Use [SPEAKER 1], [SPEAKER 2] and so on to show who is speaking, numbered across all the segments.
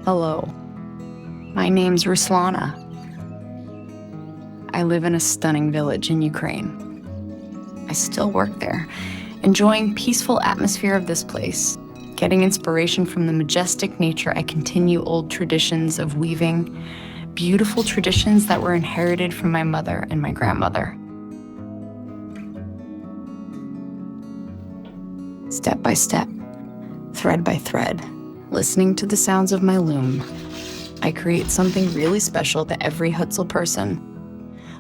[SPEAKER 1] Hello, my name's Ruslana. I live in a stunning village in Ukraine. I still work there, enjoying peaceful atmosphere of this place. Getting inspiration from the majestic nature, I continue old traditions of weaving, beautiful traditions that were inherited from my mother and my grandmother. Step by step, thread by thread, listening to the sounds of my loom, I create something really special to every Hutzel person,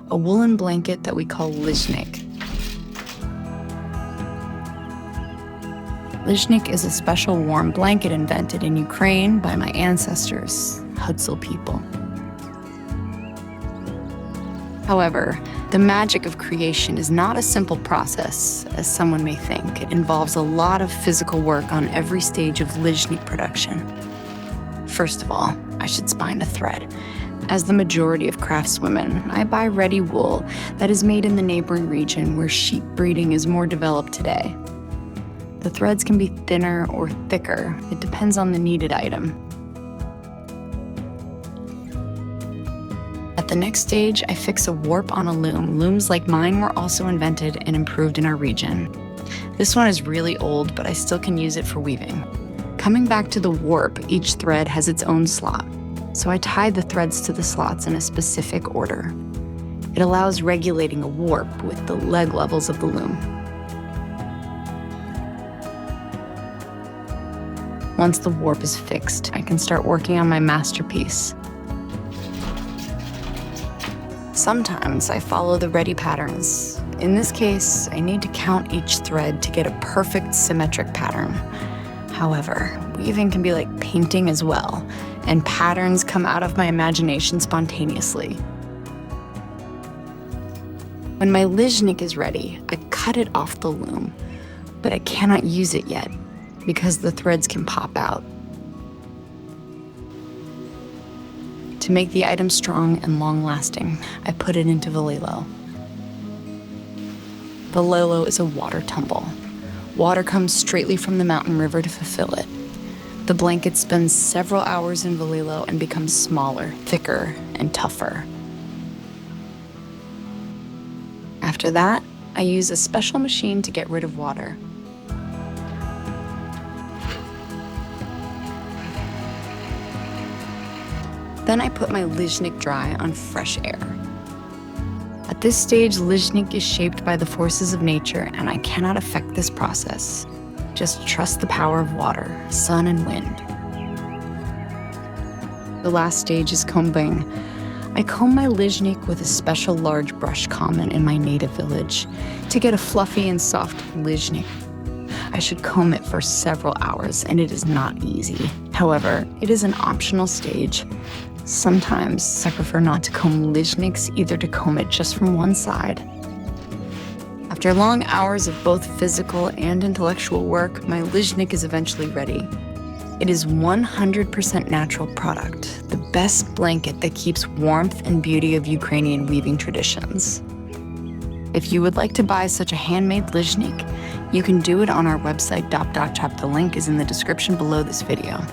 [SPEAKER 1] a woolen blanket that we call Lizhnyk. Lizhnyk is a special warm blanket invented in Ukraine by my ancestors, Hutzel people. However, the magic of creation is not a simple process, as someone may think. It involves a lot of physical work on every stage of Lizhnyk production. First of all, I should spine a thread. As the majority of craftswomen, I buy ready wool that is made in the neighboring region where sheep breeding is more developed today. The threads can be thinner or thicker. It depends on the needed item. At the next stage, I fix a warp on a loom. Looms like mine were also invented and improved in our region. This one is really old, but I still can use it for weaving. Coming back to the warp, each thread has its own slot, so I tie the threads to the slots in a specific order. It allows regulating a warp with the leg levels of the loom. Once the warp is fixed, I can start working on my masterpiece. Sometimes I follow the ready patterns. In this case, I need to count each thread to get a perfect symmetric pattern. However, weaving can be like painting as well, and patterns come out of my imagination spontaneously. When my Lizhnyk is ready, I cut it off the loom, but I cannot use it yet because the threads can pop out. To make the item strong and long-lasting, I put it into velilo. Velilo is a water tumble. Water comes straightly from the mountain river to fulfill it. The blanket spends several hours in velilo and becomes smaller, thicker, and tougher. After that, I use a special machine to get rid of water. Then I put my Lizhnyk dry on fresh air. At this stage, Lizhnyk is shaped by the forces of nature, and I cannot affect this process. Just trust the power of water, sun, and wind. The last stage is combing. I comb my Lizhnyk with a special large brush common in my native village to get a fluffy and soft Lizhnyk. I should comb it for several hours, and it is not easy. However, it is an optional stage. Sometimes I prefer not to comb Lizhnyks, either to comb it just from one side. After long hours of both physical and intellectual work, my Lizhnyk is eventually ready. It is 100% natural product, the best blanket that keeps warmth and beauty of Ukrainian weaving traditions. If you would like to buy such a handmade Lizhnyk, you can do it on our website, .chop. The link is in the description below this video.